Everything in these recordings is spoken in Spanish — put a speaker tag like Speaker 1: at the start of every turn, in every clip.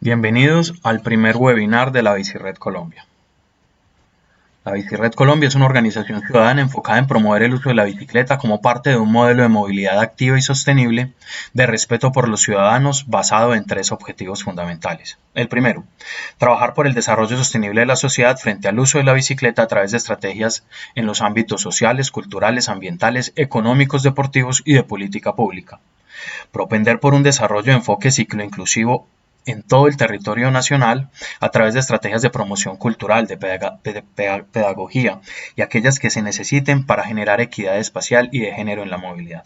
Speaker 1: Bienvenidos al primer webinar de la Bicirred Colombia. La Bicirred Colombia es una organización ciudadana enfocada en promover el uso de la bicicleta como parte de un modelo de movilidad activa y sostenible de respeto por los ciudadanos basado en tres objetivos fundamentales. El primero, trabajar por el desarrollo sostenible de la sociedad frente al uso de la bicicleta a través de estrategias en los ámbitos sociales, culturales, ambientales, económicos, deportivos y de política pública. Propender por un desarrollo de enfoque cicloinclusivo en todo el territorio nacional a través de estrategias de promoción cultural, de pedagogía y aquellas que se necesiten para generar equidad espacial y de género en la movilidad.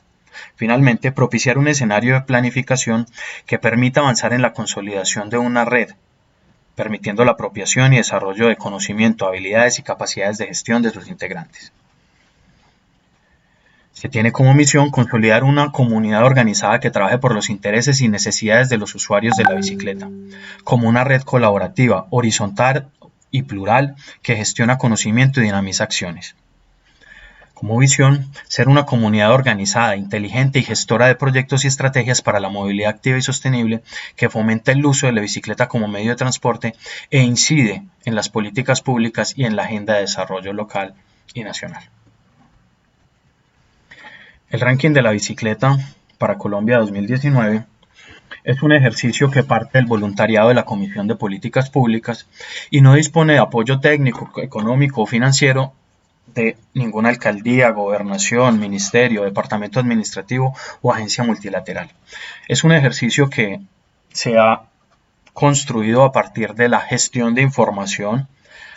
Speaker 1: Finalmente, propiciar un escenario de planificación que permita avanzar en la consolidación de una red, permitiendo la apropiación y desarrollo de conocimiento, habilidades y capacidades de gestión de sus integrantes. Se tiene como misión consolidar una comunidad organizada que trabaje por los intereses y necesidades de los usuarios de la bicicleta, como una red colaborativa, horizontal y plural que gestiona conocimiento y dinamiza acciones. Como visión, ser una comunidad organizada, inteligente y gestora de proyectos y estrategias para la movilidad activa y sostenible que fomenta el uso de la bicicleta como medio de transporte e incide en las políticas públicas y en la agenda de desarrollo local y nacional. El ranking de la bicicleta para Colombia 2019 es un ejercicio que parte del voluntariado de la Comisión de Políticas Públicas y no dispone de apoyo técnico, económico o financiero de ninguna alcaldía, gobernación, ministerio, departamento administrativo o agencia multilateral. Es un ejercicio que se ha construido a partir de la gestión de información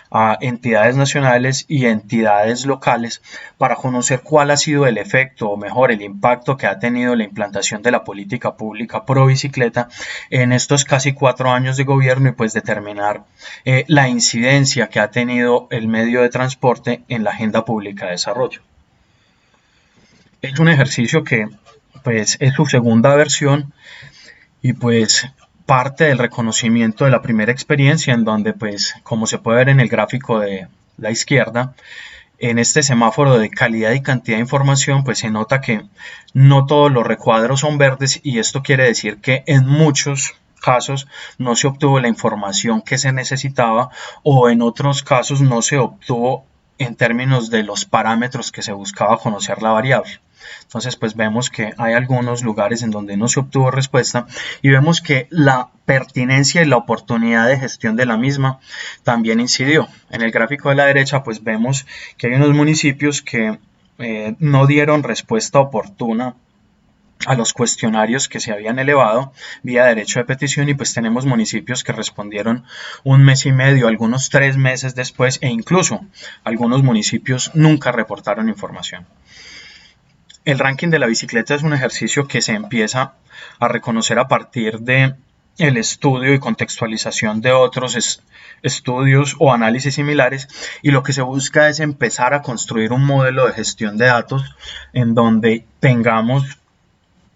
Speaker 1: a entidades nacionales y entidades locales para conocer cuál ha sido el efecto o mejor el impacto que ha tenido la implantación de la política pública pro bicicleta en estos casi 4 años de gobierno y pues determinar la incidencia que ha tenido el medio de transporte en la agenda pública de desarrollo. Es un ejercicio que pues es su segunda versión y pues parte del reconocimiento de la primera experiencia en donde pues como se puede ver en el gráfico de la izquierda, en este semáforo de calidad y cantidad de información pues se nota que no todos los recuadros son verdes y esto quiere decir que en muchos casos no se obtuvo la información que se necesitaba o en otros casos no se obtuvo en términos de los parámetros que se buscaba conocer la variable. Entonces, pues vemos que hay algunos lugares en donde no se obtuvo respuesta y vemos que la pertinencia y la oportunidad de gestión de la misma también incidió. En el gráfico de la derecha, pues vemos que hay unos municipios que no dieron respuesta oportuna a los cuestionarios que se habían elevado vía derecho de petición y pues tenemos municipios que respondieron 1 mes y medio, algunos 3 meses después e incluso algunos municipios nunca reportaron información. El ranking de la bicicleta es un ejercicio que se empieza a reconocer a partir de el estudio y contextualización de otros estudios o análisis similares y lo que se busca es empezar a construir un modelo de gestión de datos en donde tengamos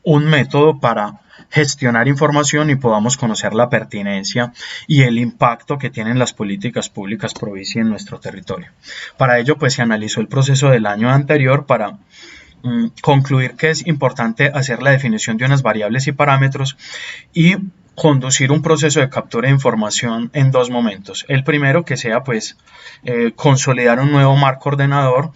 Speaker 1: un método para gestionar información y podamos conocer la pertinencia y el impacto que tienen las políticas públicas pro bici en nuestro territorio. Para ello, pues se analizó el proceso del año anterior para concluir que es importante hacer la definición de unas variables y parámetros y conducir un proceso de captura de información en 2 momentos. El primero que sea pues consolidar un nuevo marco ordenador,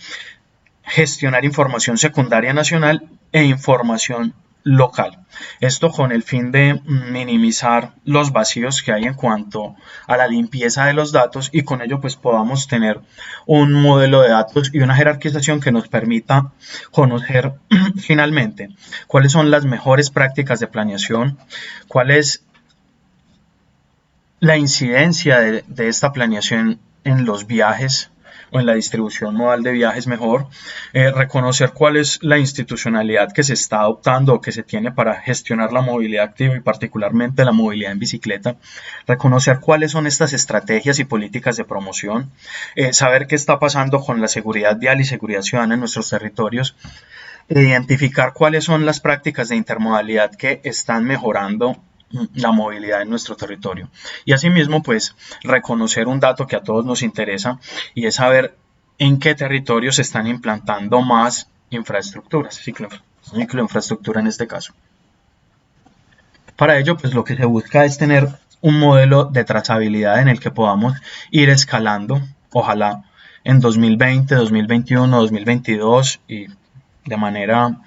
Speaker 1: gestionar información secundaria nacional e información local. Esto con el fin de minimizar los vacíos que hay en cuanto a la limpieza de los datos y con ello pues podamos tener un modelo de datos y una jerarquización que nos permita conocer finalmente cuáles son las mejores prácticas de planeación, cuál es la incidencia de esta planeación en los viajes o en la distribución modal de viajes mejor, reconocer cuál es la institucionalidad que se está adoptando o que se tiene para gestionar la movilidad activa y particularmente la movilidad en bicicleta, reconocer cuáles son estas estrategias y políticas de promoción, saber qué está pasando con la seguridad vial y seguridad ciudadana en nuestros territorios, identificar cuáles son las prácticas de intermodalidad que están mejorando la movilidad en nuestro territorio y asimismo pues reconocer un dato que a todos nos interesa y es saber en qué territorios se están implantando más infraestructuras, cicloinfraestructura en este caso. Para ello pues lo que se busca es tener un modelo de trazabilidad en el que podamos ir escalando, ojalá en 2020, 2021, 2022 y de manera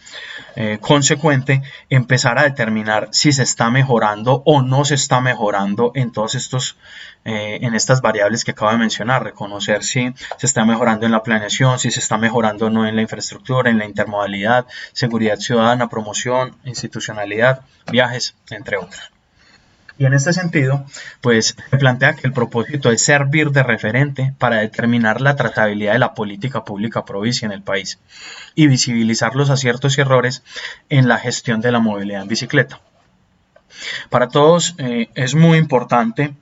Speaker 1: consecuente, empezar a determinar si se está mejorando o no se está mejorando en todos estos, en estas variables que acabo de mencionar, reconocer si se está mejorando en la planeación, si se está mejorando o no en la infraestructura, en la intermodalidad, seguridad ciudadana, promoción, institucionalidad, viajes, entre otros. Y en este sentido, pues se plantea que el propósito es servir de referente para determinar la trazabilidad de la política pública provincia en el país y visibilizar los aciertos y errores en la gestión de la movilidad en bicicleta. Para todos es muy importante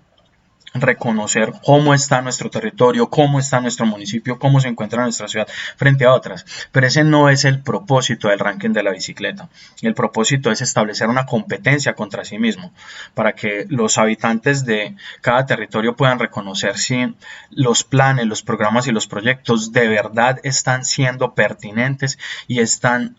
Speaker 1: reconocer cómo está nuestro territorio, cómo está nuestro municipio, cómo se encuentra nuestra ciudad frente a otras. Pero ese no es el propósito del ranking de la bicicleta. El propósito es establecer una competencia contra sí mismo para que los habitantes de cada territorio puedan reconocer si los planes, los programas y los proyectos de verdad están siendo pertinentes y están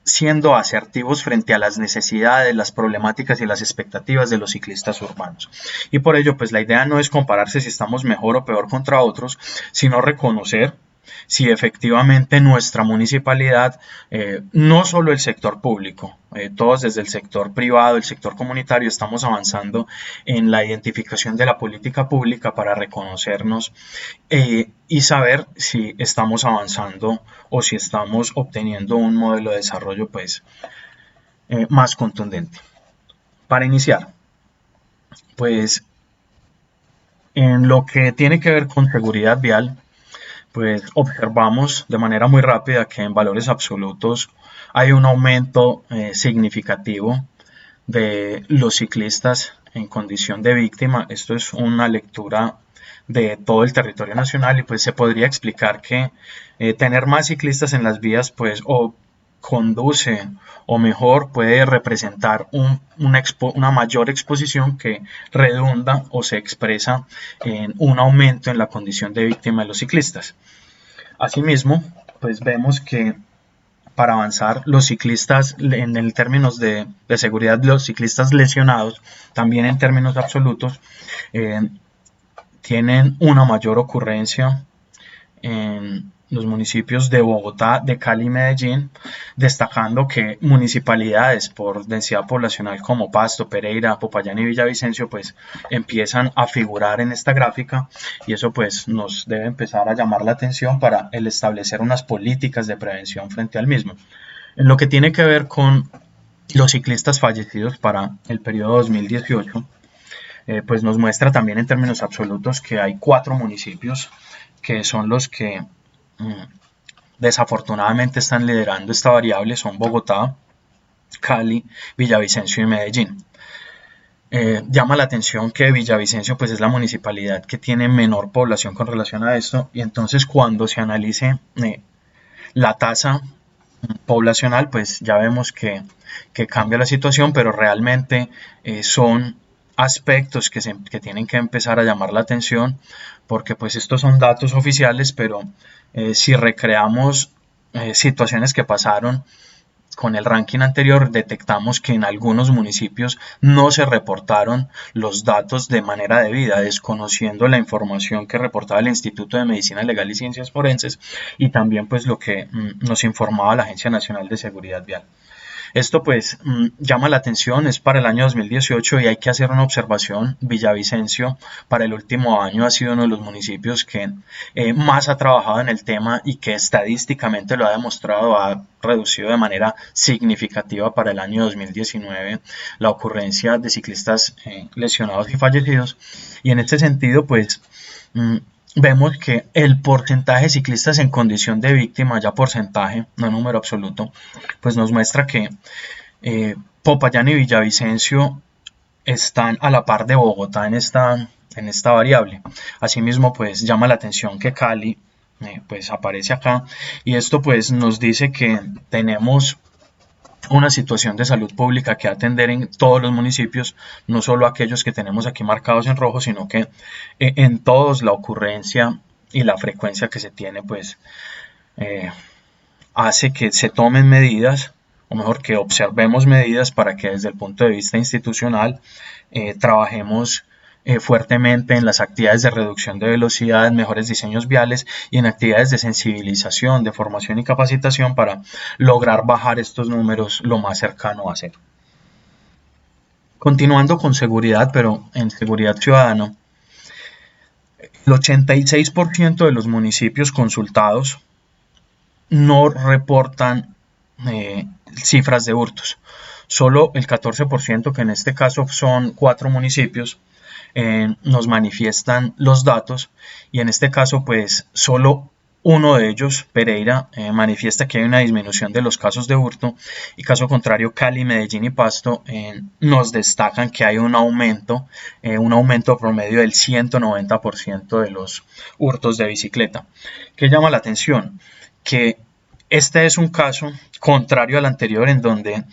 Speaker 1: siendo asertivos frente a las necesidades, las problemáticas y las expectativas de los ciclistas urbanos. Y por ello, pues la idea no es compararse si estamos mejor o peor contra otros, sino reconocer si efectivamente nuestra municipalidad, no solo el sector público, todos desde el sector privado, el sector comunitario, estamos avanzando en la identificación de la política pública para reconocernos y saber si estamos avanzando o si estamos obteniendo un modelo de desarrollo pues, más contundente. Para iniciar, pues en lo que tiene que ver con seguridad vial, pues observamos de manera muy rápida que en valores absolutos hay un aumento significativo de los ciclistas en condición de víctima. Esto es una lectura de todo el territorio nacional y pues se podría explicar que tener más ciclistas en las vías pues o conduce o mejor puede representar una mayor exposición que redunda o se expresa en un aumento en la condición de víctima de los ciclistas. Asimismo, pues vemos que para avanzar los ciclistas en el términos de seguridad, los ciclistas lesionados, también en términos absolutos, tienen una mayor ocurrencia en los municipios de Bogotá, de Cali y Medellín, destacando que municipalidades por densidad poblacional como Pasto, Pereira, Popayán y Villavicencio pues empiezan a figurar en esta gráfica y eso pues nos debe empezar a llamar la atención para el establecer unas políticas de prevención frente al mismo. En lo que tiene que ver con los ciclistas fallecidos para el periodo 2018, pues nos muestra también en términos absolutos que hay 4 municipios que son los que desafortunadamente están liderando esta variable, son Bogotá, Cali, Villavicencio y Medellín. Llama la atención que Villavicencio pues es la municipalidad que tiene menor población con relación a esto y entonces cuando se analice la tasa poblacional pues ya vemos que cambia la situación, pero realmente son aspectos que tienen que empezar a llamar la atención porque pues estos son datos oficiales, pero si recreamos situaciones que pasaron con el ranking anterior, detectamos que en algunos municipios no se reportaron los datos de manera debida, desconociendo la información que reportaba el Instituto de Medicina Legal y Ciencias Forenses y también pues lo que nos informaba la Agencia Nacional de Seguridad Vial. Esto pues llama la atención, es para el año 2018 y hay que hacer una observación. Villavicencio para el último año ha sido uno de los municipios que más ha trabajado en el tema y que estadísticamente lo ha demostrado, ha reducido de manera significativa para el año 2019 la ocurrencia de ciclistas lesionados y fallecidos. Y en este sentido pues vemos que el porcentaje de ciclistas en condición de víctima, ya porcentaje, no número absoluto, pues nos muestra que Popayán y Villavicencio están a la par de Bogotá en esta variable. Asimismo, pues llama la atención que Cali pues aparece acá y esto pues nos dice que tenemos una situación de salud pública que atender en todos los municipios, no solo aquellos que tenemos aquí marcados en rojo, sino que en todos la ocurrencia y la frecuencia que se tiene, pues hace que se tomen medidas, o mejor que observemos medidas para que desde el punto de vista institucional trabajemos fuertemente en las actividades de reducción de velocidad, en mejores diseños viales y en actividades de sensibilización, de formación y capacitación para lograr bajar estos números lo más cercano a cero. Continuando con seguridad, pero en seguridad ciudadana, el 86% de los municipios consultados no reportan cifras de hurtos. Solo el 14%, que en este caso son 4 municipios, nos manifiestan los datos, y en este caso pues solo uno de ellos, Pereira, manifiesta que hay una disminución de los casos de hurto, y caso contrario Cali, Medellín y Pasto nos destacan que hay un aumento promedio del 190% de los hurtos de bicicleta. ¿Qué llama la atención? Que este es un caso contrario al anterior, en donde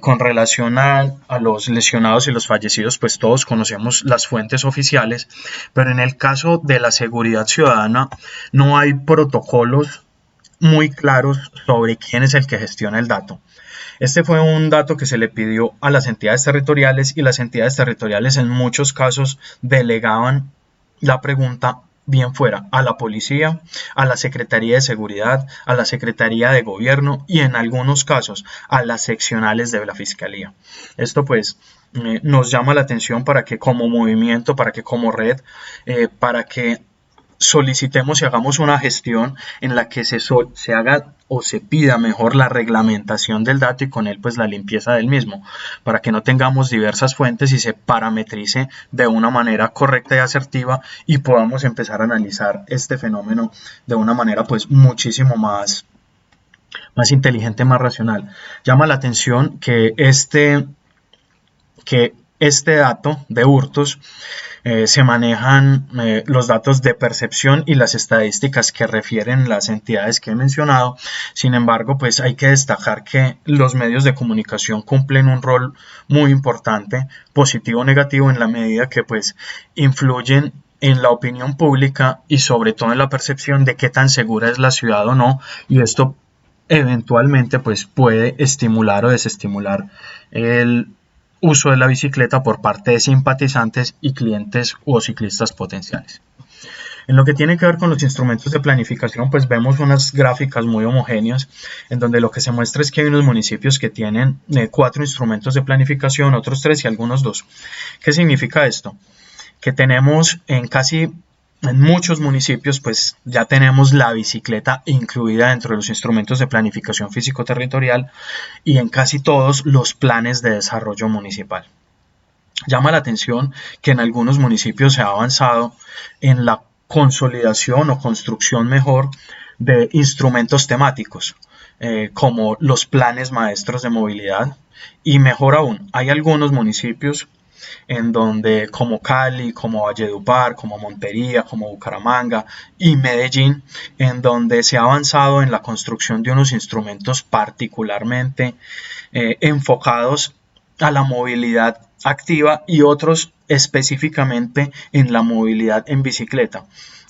Speaker 1: con relación a los lesionados y los fallecidos, pues todos conocemos las fuentes oficiales, pero en el caso de la seguridad ciudadana no hay protocolos muy claros sobre quién es el que gestiona el dato. Este fue un dato que se le pidió a las entidades territoriales, y las entidades territoriales en muchos casos delegaban la pregunta bien fuera a la policía, a la Secretaría de Seguridad, a la Secretaría de Gobierno y en algunos casos a las seccionales de la Fiscalía. Esto pues nos llama la atención para que como movimiento, para que como red, para que solicitemos y hagamos una gestión en la que se haga o se pida mejor la reglamentación del dato, y con él pues la limpieza del mismo, para que no tengamos diversas fuentes y se parametrice de una manera correcta y asertiva, y podamos empezar a analizar este fenómeno de una manera pues muchísimo más inteligente, más racional. Llama la atención que este dato de hurtos se manejan los datos de percepción y las estadísticas que refieren las entidades que he mencionado. Sin embargo, pues hay que destacar que los medios de comunicación cumplen un rol muy importante, positivo o negativo, en la medida que pues influyen en la opinión pública y sobre todo en la percepción de qué tan segura es la ciudad o no, y esto eventualmente pues puede estimular o desestimular el uso de la bicicleta por parte de simpatizantes y clientes o ciclistas potenciales. En lo que tiene que ver con los instrumentos de planificación, pues vemos unas gráficas muy homogéneas, en donde lo que se muestra es que hay unos municipios que tienen 4 instrumentos de planificación, otros 3 y algunos 2. ¿Qué significa esto? Que tenemos en muchos municipios pues ya tenemos la bicicleta incluida dentro de los instrumentos de planificación físico-territorial, y en casi todos los planes de desarrollo municipal. Llama la atención que en algunos municipios se ha avanzado en la consolidación o construcción mejor de instrumentos temáticos, como los planes maestros de movilidad, y mejor aún, hay algunos municipios en donde, como Cali, como Valledupar, como Montería, como Bucaramanga y Medellín, en donde se ha avanzado en la construcción de unos instrumentos particularmente enfocados a la movilidad activa, y otros específicamente en la movilidad en bicicleta.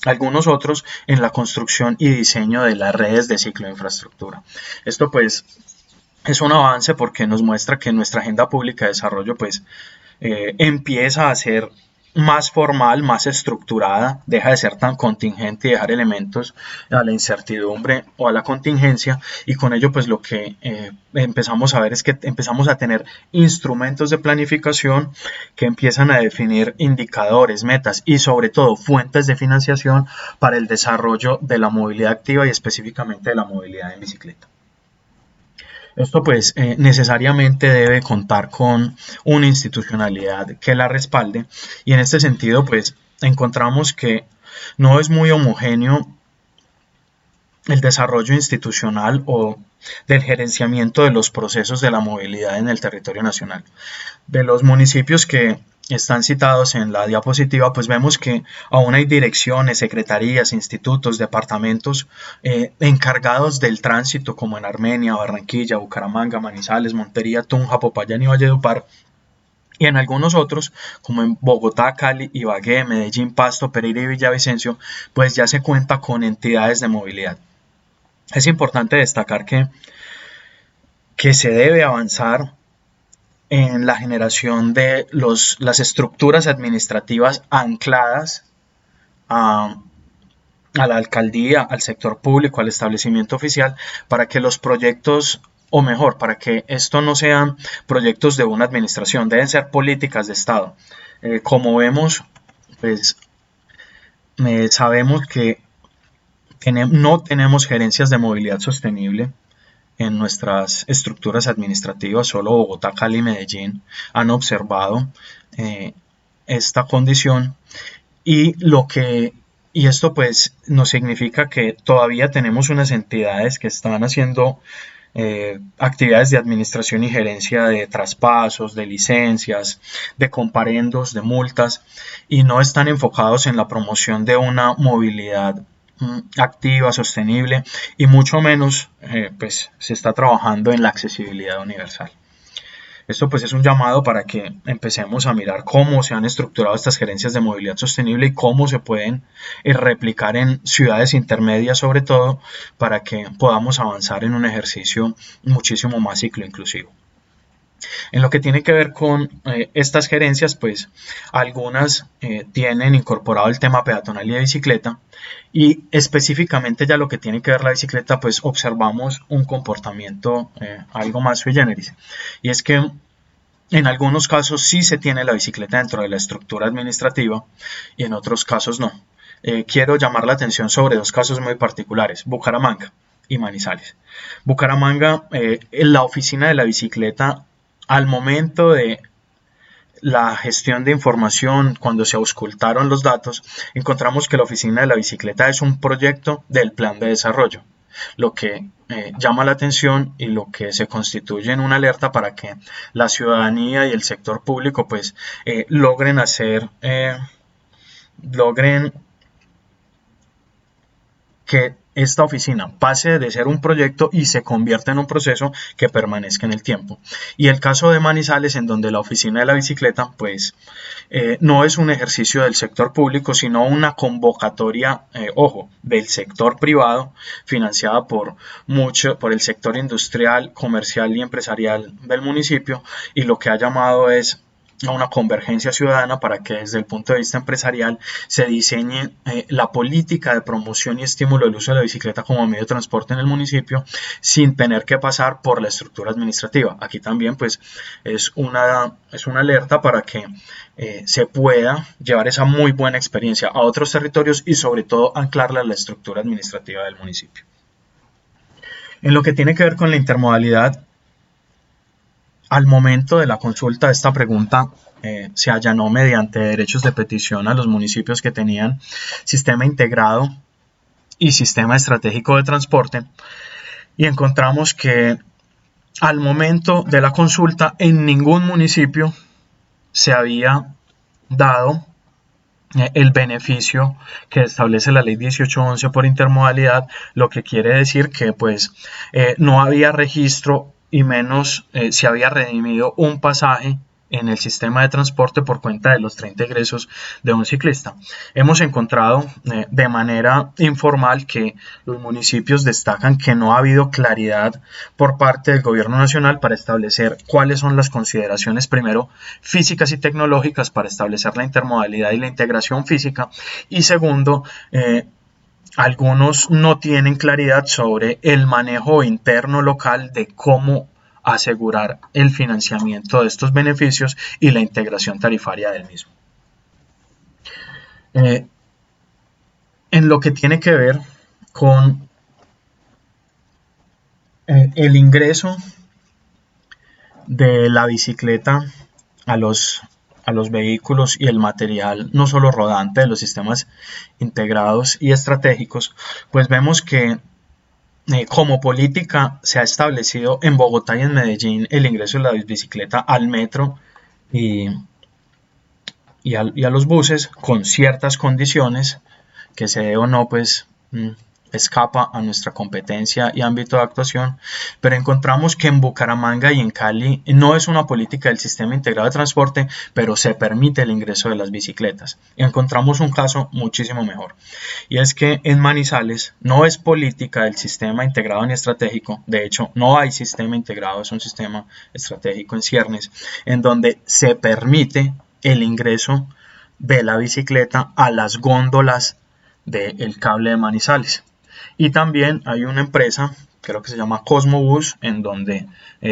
Speaker 1: Algunos otros en la construcción y diseño de las redes de cicloinfraestructura. Esto pues es un avance porque nos muestra que nuestra agenda pública de desarrollo pues empieza a ser más formal, más estructurada, deja de ser tan contingente y dejar elementos a la incertidumbre o a la contingencia, y con ello pues lo que empezamos a ver es que empezamos a tener instrumentos de planificación que empiezan a definir indicadores, metas y sobre todo fuentes de financiación para el desarrollo de la movilidad activa y específicamente de la movilidad en bicicleta. Esto pues necesariamente debe contar con una institucionalidad que la respalde, y en este sentido pues encontramos que no es muy homogéneo el desarrollo institucional o del gerenciamiento de los procesos de la movilidad en el territorio nacional. De los municipios que están citados en la diapositiva, pues vemos que aún hay direcciones, secretarías, institutos, departamentos encargados del tránsito, como en Armenia, Barranquilla, Bucaramanga, Manizales, Montería, Tunja, Popayán y Valledupar, y en algunos otros, como en Bogotá, Cali, Ibagué, Medellín, Pasto, Pereira y Villavicencio, pues ya se cuenta con entidades de movilidad. Es importante destacar que se debe avanzar en la generación de las estructuras administrativas ancladas a, a la alcaldía, al sector público, al establecimiento oficial, para que los proyectos, o mejor, para que esto no sean proyectos de una administración, deben ser políticas de Estado. Como vemos, pues sabemos que no tenemos gerencias de movilidad sostenible en nuestras estructuras administrativas. Solo Bogotá, Cali y Medellín han observado esta condición, y esto pues nos significa que todavía tenemos unas entidades que están haciendo actividades de administración y gerencia de traspasos, de licencias, de comparendos, de multas, y no están enfocados en la promoción de una movilidad activa, sostenible, y mucho menos pues se está trabajando en la accesibilidad universal. Esto pues es un llamado para que empecemos a mirar cómo se han estructurado estas gerencias de movilidad sostenible y cómo se pueden replicar en ciudades intermedias, sobre todo para que podamos avanzar en un ejercicio muchísimo más ciclo inclusivo. En lo que tiene que ver con estas gerencias, pues algunas tienen incorporado el tema peatonal y de bicicleta, y específicamente ya lo que tiene que ver la bicicleta, pues observamos un comportamiento algo más sui generis, y es que en algunos casos sí se tiene la bicicleta dentro de la estructura administrativa y en otros casos no. Quiero llamar la atención sobre dos casos muy particulares: Bucaramanga y Manizales. Bucaramanga, la oficina de la bicicleta, al momento de la gestión de información, cuando se auscultaron los datos, encontramos que la oficina de la bicicleta es un proyecto del plan de desarrollo, lo que llama la atención y lo que se constituye en una alerta para que la ciudadanía y el sector público pues logren que esta oficina pase de ser un proyecto y se convierta en un proceso que permanezca en el tiempo. Y el caso de Manizales, en donde la oficina de la bicicleta pues no es un ejercicio del sector público, sino una convocatoria, ojo, del sector privado, financiada por el sector industrial, comercial y empresarial del municipio, y lo que ha llamado es a una convergencia ciudadana para que desde el punto de vista empresarial se diseñe la política de promoción y estímulo del uso de la bicicleta como medio de transporte en el municipio sin tener que pasar por la estructura administrativa. Aquí también pues es una alerta para que se pueda llevar esa muy buena experiencia a otros territorios y sobre todo anclarla a la estructura administrativa del municipio. En lo que tiene que ver con la intermodalidad, al momento de la consulta de esta pregunta se allanó mediante derechos de petición a los municipios que tenían sistema integrado y sistema estratégico de transporte, y encontramos que al momento de la consulta en ningún municipio se había dado el beneficio que establece la ley 1811 por intermodalidad, lo que quiere decir que pues no había registro y menos se había redimido un pasaje en el sistema de transporte por cuenta de los 30 ingresos de un ciclista. Hemos encontrado de manera informal que los municipios destacan que no ha habido claridad por parte del gobierno nacional para establecer cuáles son las consideraciones, primero, físicas y tecnológicas para establecer la intermodalidad y la integración física, y segundo, algunos no tienen claridad sobre el manejo interno local de cómo asegurar el financiamiento de estos beneficios y la integración tarifaria del mismo. En lo que tiene que ver con el ingreso de la bicicleta a los vehículos y el material no solo rodante de los sistemas integrados y estratégicos, pues vemos que como política se ha establecido en Bogotá y en Medellín el ingreso de la bicicleta al metro y a los buses con ciertas condiciones que se dé o no pues escapa a nuestra competencia y ámbito de actuación, pero encontramos que en Bucaramanga y en Cali no es una política del sistema integrado de transporte, pero se permite el ingreso de las bicicletas. Y encontramos un caso muchísimo mejor, y es que en Manizales no es política del sistema integrado ni estratégico, de hecho no hay sistema integrado, es un sistema estratégico en ciernes, en donde se permite el ingreso de la bicicleta a las góndolas del cable de Manizales. Y también hay una empresa, creo que se llama Cosmobus, en donde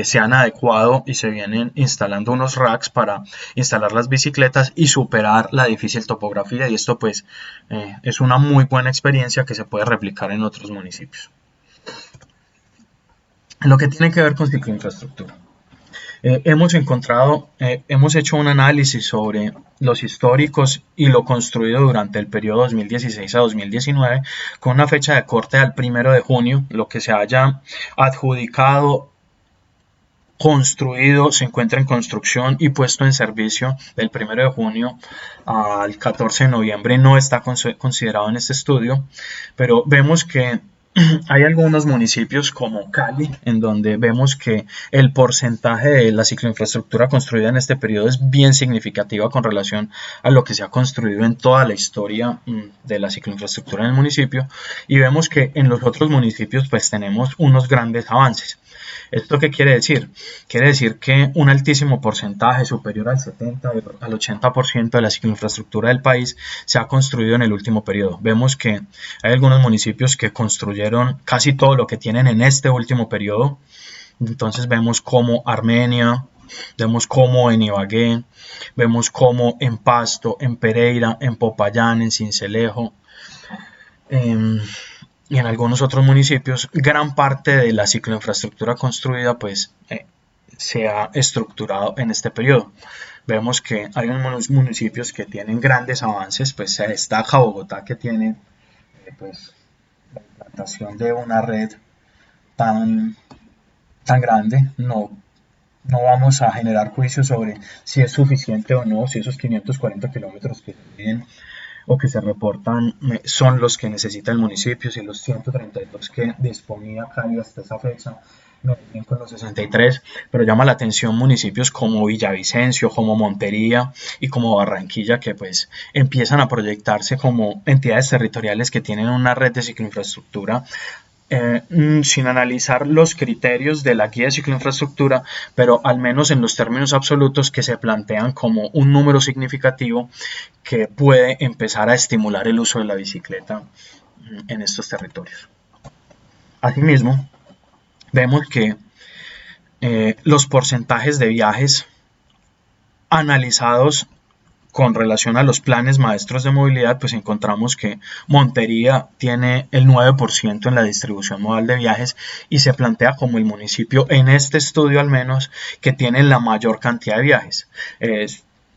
Speaker 1: se han adecuado y se vienen instalando unos racks para instalar las bicicletas y superar la difícil topografía, y esto pues es una muy buena experiencia que se puede replicar en otros municipios. Lo que tiene que ver con cicloinfraestructura. Hemos hecho un análisis sobre los históricos y lo construido durante el periodo 2016 a 2019 con una fecha de corte al 1 de junio. Lo que se haya adjudicado, construido, se encuentra en construcción y puesto en servicio del 1 de junio al 14 de noviembre no está considerado en este estudio, pero vemos que hay algunos municipios como Cali, en donde vemos que el porcentaje de la cicloinfraestructura construida en este periodo es bien significativa con relación a lo que se ha construido en toda la historia de la cicloinfraestructura en el municipio, y vemos que en los otros municipios pues tenemos unos grandes avances. ¿Esto qué quiere decir? Quiere decir que un altísimo porcentaje, superior al 70 al 80% de la cicloinfraestructura del país se ha construido en el último periodo. Vemos que hay algunos municipios que construyeron casi todo lo que tienen en este último periodo. Entonces vemos como Armenia, vemos como en Ibagué, vemos como en Pasto, en Pereira, en Popayán, en Sincelejo, y en algunos otros municipios, gran parte de la cicloinfraestructura construida pues se ha estructurado en este periodo. Vemos que hay unos municipios que tienen grandes avances, pues se destaca Bogotá, que tiene pues la implantación de una red tan grande. No vamos a generar juicios sobre si es suficiente o no, si esos 540 kilómetros que se piden o que se reportan son los que necesita el municipio, si los 132 que disponía Cali hasta esa fecha me vienen con los 63, pero llama la atención municipios como Villavicencio, como Montería y como Barranquilla, que pues empiezan a proyectarse como entidades territoriales que tienen una red de cicloinfraestructura, sin analizar los criterios de la guía de cicloinfraestructura, pero al menos en los términos absolutos que se plantean como un número significativo que puede empezar a estimular el uso de la bicicleta en estos territorios. Asimismo, vemos que los porcentajes de viajes analizados con relación a los planes maestros de movilidad, pues encontramos que Montería tiene el 9% en la distribución modal de viajes y se plantea como el municipio, en este estudio al menos, que tiene la mayor cantidad de viajes.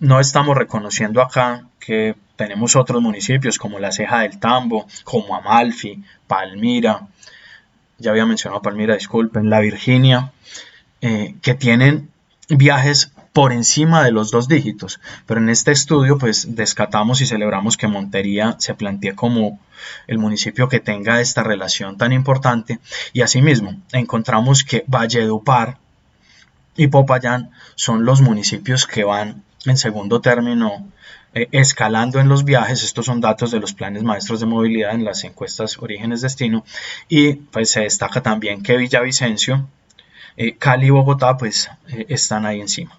Speaker 1: No estamos reconociendo acá que tenemos otros municipios como La Ceja del Tambo, como Amalfi, Palmira, ya había mencionado Palmira, disculpen, La Virginia, que tienen viajes por encima de los 2 dígitos, pero en este estudio pues descartamos y celebramos que Montería se plantee como el municipio que tenga esta relación tan importante, y asimismo encontramos que Valledupar y Popayán son los municipios que van en segundo término escalando en los viajes. Estos son datos de los planes maestros de movilidad en las encuestas Orígenes-Destino, y pues se destaca también que Villavicencio, Cali y Bogotá pues están ahí encima.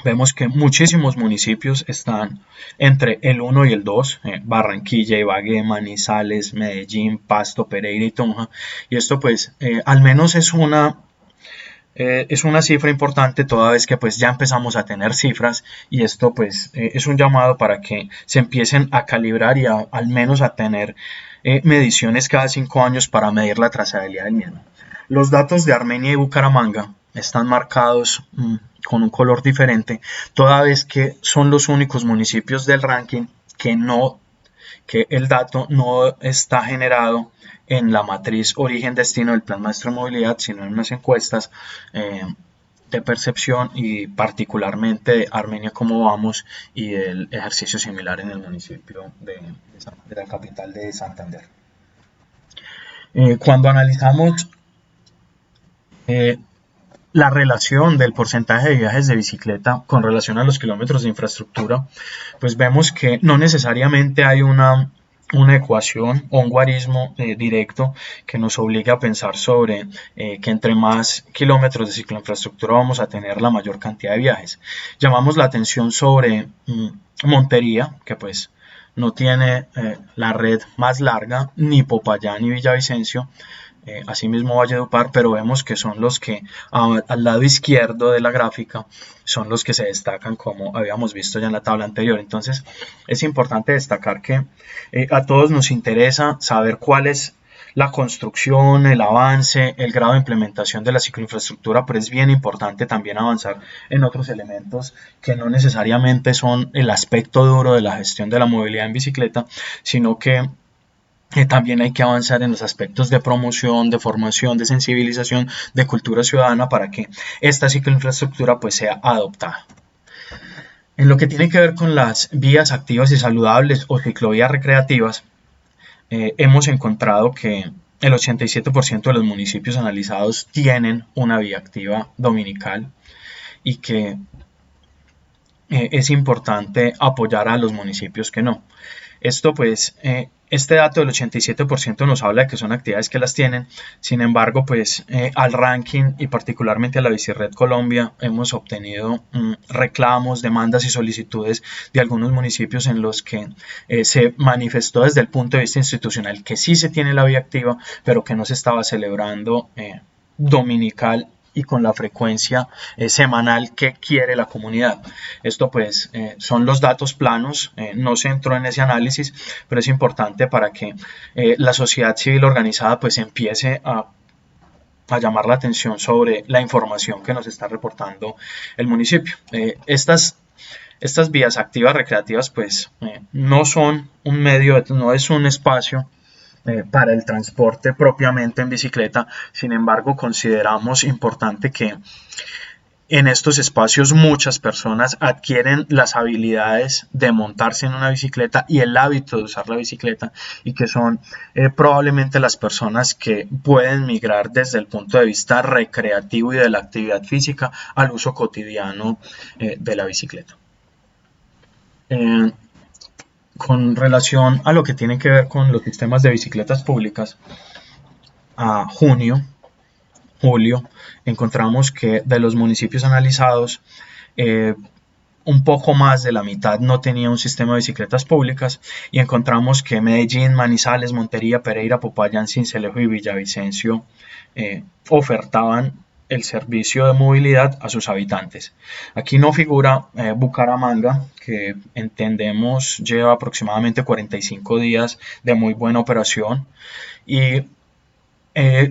Speaker 1: Vemos que muchísimos municipios están entre el 1 y el 2, Barranquilla, Ibagué, Manizales, Medellín, Pasto, Pereira y Tunja, y esto pues al menos es una cifra importante, toda vez que pues ya empezamos a tener cifras, y esto pues es un llamado para que se empiecen a calibrar y al menos a tener mediciones cada 5 años para medir la trazabilidad del mismo. Los datos de Armenia y Bucaramanga están marcados con un color diferente, toda vez que son los únicos municipios del ranking que el dato no está generado en la matriz origen-destino del Plan Maestro de Movilidad, sino en unas encuestas de percepción, y particularmente de Armenia Cómo Vamos y el ejercicio similar en el municipio de la capital de Santander. Cuando analizamos eh, la relación del porcentaje de viajes de bicicleta con relación a los kilómetros de infraestructura, pues vemos que no necesariamente hay una ecuación o un guarismo directo que nos obliga a pensar sobre que entre más kilómetros de cicloinfraestructura vamos a tener la mayor cantidad de viajes. Llamamos la atención sobre Montería, que pues no tiene la red más larga, ni Popayán ni Villavicencio, asimismo Valledupar, pero vemos que son los que al lado izquierdo de la gráfica son los que se destacan, como habíamos visto ya en la tabla anterior. Entonces es importante destacar que a todos nos interesa saber cuál es la construcción, el avance, el grado de implementación de la cicloinfraestructura, pero es bien importante también avanzar en otros elementos que no necesariamente son el aspecto duro de la gestión de la movilidad en bicicleta, sino que también hay que avanzar en los aspectos de promoción, de formación, de sensibilización, de cultura ciudadana para que esta cicloinfraestructura pues sea adoptada. En lo que tiene que ver con las vías activas y saludables o ciclovías recreativas, hemos encontrado que el 87% de los municipios analizados tienen una vía activa dominical y que es importante apoyar a los municipios que no. Esto pues, este dato del 87% nos habla de que son actividades que las tienen. Sin embargo, pues al ranking y particularmente a la Bicirred Colombia hemos obtenido reclamos, demandas y solicitudes de algunos municipios en los que se manifestó desde el punto de vista institucional que sí se tiene la vía activa, pero que no se estaba celebrando dominical y con la frecuencia semanal que quiere la comunidad. Esto pues son los datos planos, no se entró en ese análisis, pero es importante para que la sociedad civil organizada pues empiece a llamar la atención sobre la información que nos está reportando el municipio. Estas vías activas recreativas pues no son un medio, no es un espacio para el transporte propiamente en bicicleta. Sin embargo, consideramos importante que en estos espacios muchas personas adquieren las habilidades de montarse en una bicicleta y el hábito de usar la bicicleta, y que son probablemente las personas que pueden migrar desde el punto de vista recreativo y de la actividad física al uso cotidiano de la bicicleta. Con relación a lo que tiene que ver con los sistemas de bicicletas públicas, a junio, julio, encontramos que de los municipios analizados, un poco más de la mitad no tenía un sistema de bicicletas públicas, y encontramos que Medellín, Manizales, Montería, Pereira, Popayán, Sincelejo y Villavicencio ofertaban el servicio de movilidad a sus habitantes. Aquí no figura Bucaramanga, que entendemos lleva aproximadamente 45 días de muy buena operación, y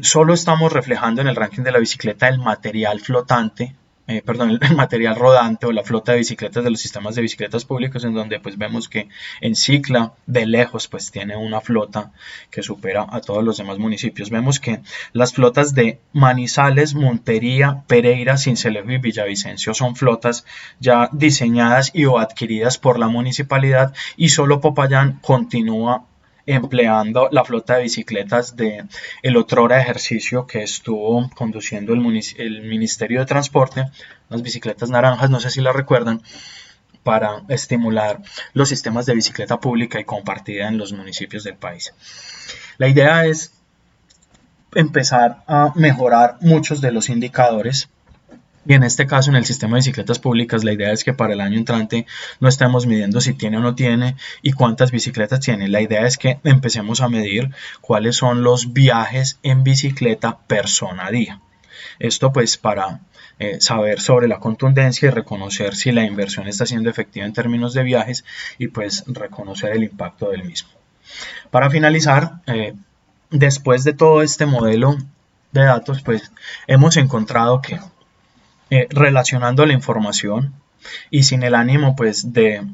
Speaker 1: solo estamos reflejando en el ranking de la bicicleta el material flotante, el material rodante o la flota de bicicletas de los sistemas de bicicletas públicos, en donde pues vemos que en Cicla de lejos pues tiene una flota que supera a todos los demás municipios. Vemos que las flotas de Manizales, Montería, Pereira, Sincelejo y Villavicencio son flotas ya diseñadas y o adquiridas por la municipalidad, y solo Popayán continúa empleando la flota de bicicletas de el otrora ejercicio que estuvo conduciendo el Ministerio de Transporte, las bicicletas naranjas, no sé si las recuerdan, para estimular los sistemas de bicicleta pública y compartida en los municipios del país. La idea es empezar a mejorar muchos de los indicadores. Y en este caso, en el sistema de bicicletas públicas, la idea es que para el año entrante no estemos midiendo si tiene o no tiene y cuántas bicicletas tiene. La idea es que empecemos a medir cuáles son los viajes en bicicleta persona día. Esto pues para saber sobre la contundencia y reconocer si la inversión está siendo efectiva en términos de viajes, y pues reconocer el impacto del mismo. Para finalizar, después de todo este modelo de datos, pues hemos encontrado que relacionando la información y sin el ánimo pues de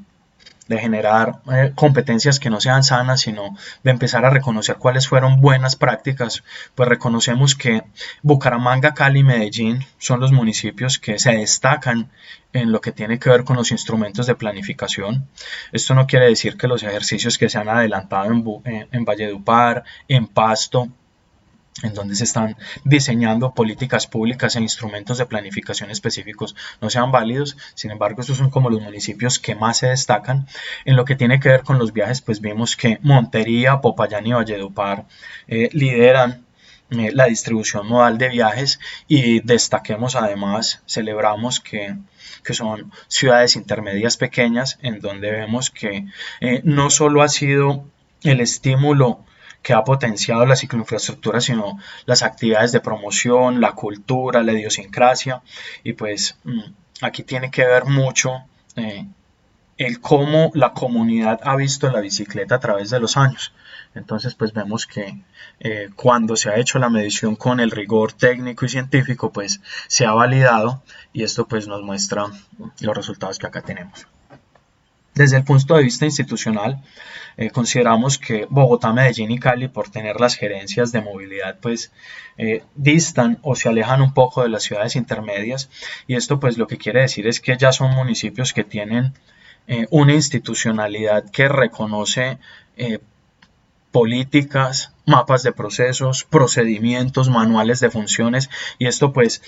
Speaker 1: generar competencias que no sean sanas, sino de empezar a reconocer cuáles fueron buenas prácticas, pues reconocemos que Bucaramanga, Cali y Medellín son los municipios que se destacan en lo que tiene que ver con los instrumentos de planificación. Esto no quiere decir que los ejercicios que se han adelantado en Valledupar, en Pasto en donde se están diseñando políticas públicas e instrumentos de planificación específicos no sean válidos. Sin embargo, estos son como los municipios que más se destacan. En lo que tiene que ver con los viajes, pues vimos que Montería, Popayán y Valledupar lideran la distribución modal de viajes, y destaquemos además, celebramos que son ciudades intermedias pequeñas, en donde vemos que no solo ha sido el estímulo que ha potenciado la cicloinfraestructura, sino las actividades de promoción, la cultura, la idiosincrasia, y pues aquí tiene que ver mucho el cómo la comunidad ha visto la bicicleta a través de los años. Entonces, pues vemos que cuando se ha hecho la medición con el rigor técnico y científico, pues se ha validado, y esto pues nos muestra los resultados que acá tenemos. Desde el punto de vista institucional, consideramos que Bogotá, Medellín y Cali, por tener las gerencias de movilidad, pues distan o se alejan un poco de las ciudades intermedias, y esto pues lo que quiere decir es que ya son municipios que tienen una institucionalidad que reconoce políticas, mapas de procesos, procedimientos, manuales de funciones, y esto pues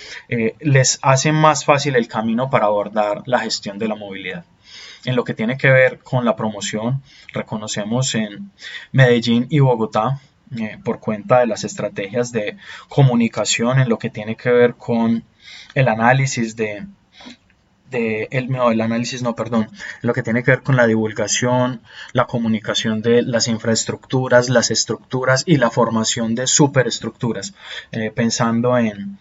Speaker 1: les hace más fácil el camino para abordar la gestión de la movilidad. En lo que tiene que ver con la promoción, reconocemos en Medellín y Bogotá, por cuenta de las estrategias de comunicación, en lo que tiene que ver con el análisis lo que tiene que ver con la divulgación, la comunicación de las infraestructuras, las estructuras y la formación de superestructuras, pensando en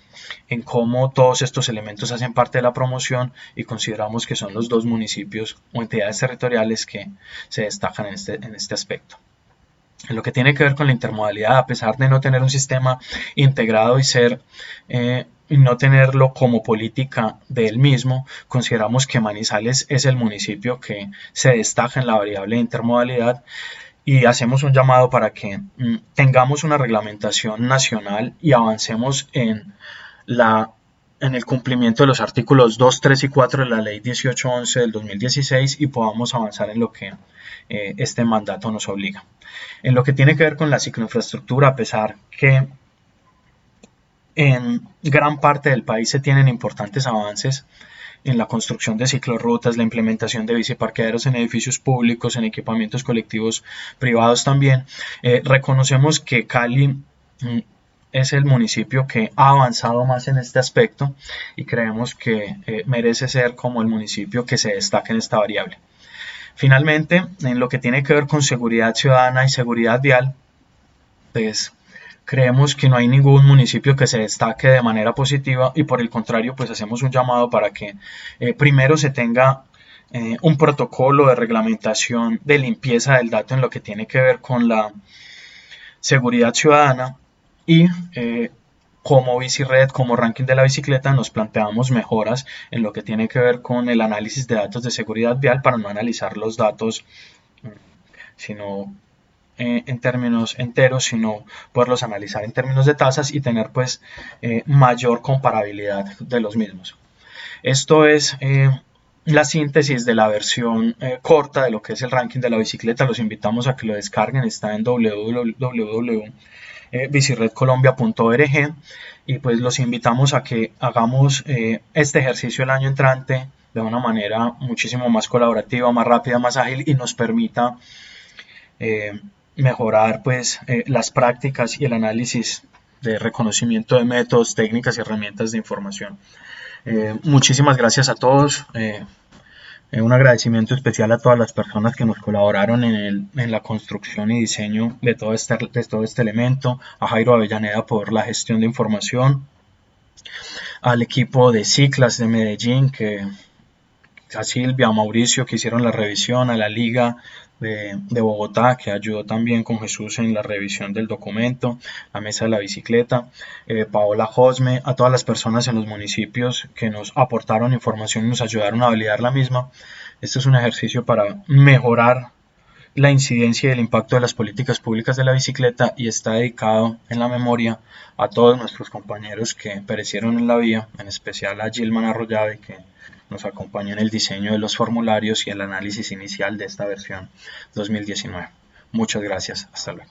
Speaker 1: cómo todos estos elementos hacen parte de la promoción, y consideramos que son los dos municipios o entidades territoriales que se destacan en este aspecto. En lo que tiene que ver con la intermodalidad, a pesar de no tener un sistema integrado y no tenerlo como política del mismo, consideramos que Manizales es el municipio que se destaca en la variable de intermodalidad, y hacemos un llamado para que tengamos una reglamentación nacional y avancemos en el cumplimiento de los artículos 2, 3 y 4 de la Ley 1811 del 2016, y podamos avanzar en lo que este mandato nos obliga. En lo que tiene que ver con la cicloinfraestructura, a pesar que en gran parte del país se tienen importantes avances en la construcción de ciclorrutas, la implementación de biciparqueaderos en edificios públicos, en equipamientos colectivos privados también, reconocemos que Cali es el municipio que ha avanzado más en este aspecto, y creemos que merece ser como el municipio que se destaque en esta variable. Finalmente, en lo que tiene que ver con seguridad ciudadana y seguridad vial, pues creemos que no hay ningún municipio que se destaque de manera positiva, y por el contrario, pues hacemos un llamado para que primero se tenga un protocolo de reglamentación de limpieza del dato en lo que tiene que ver con la seguridad ciudadana, y como Bicired, como ranking de la bicicleta, nos planteamos mejoras en lo que tiene que ver con el análisis de datos de seguridad vial, para no analizar los datos sino en términos enteros, sino poderlos analizar en términos de tasas y tener pues mayor comparabilidad de los mismos. Esto es la síntesis de la versión corta de lo que es el ranking de la bicicleta. Los invitamos a que lo descarguen, está en www.biciredcolombia.org, y pues los invitamos a que hagamos este ejercicio el año entrante de una manera muchísimo más colaborativa, más rápida, más ágil, y nos permita mejorar pues las prácticas y el análisis de reconocimiento de métodos, técnicas y herramientas de información. Muchísimas gracias a todos. Un agradecimiento especial a todas las personas que nos colaboraron en la construcción y diseño de todo este elemento, a Jairo Avellaneda por la gestión de información, al equipo de Ciclas de Medellín, a Silvia, a Mauricio, que hicieron la revisión, a la Liga de Bogotá, que ayudó también con Jesús en la revisión del documento, la Mesa de la Bicicleta, Paola Josme, a todas las personas en los municipios que nos aportaron información y nos ayudaron a validar la misma. Este es un ejercicio para mejorar la incidencia y el impacto de las políticas públicas de la bicicleta, y está dedicado en la memoria a todos nuestros compañeros que perecieron en la vía, en especial a Gilman Arroyave, que nos acompañó en el diseño de los formularios y el análisis inicial de esta versión 2019. Muchas gracias, hasta luego.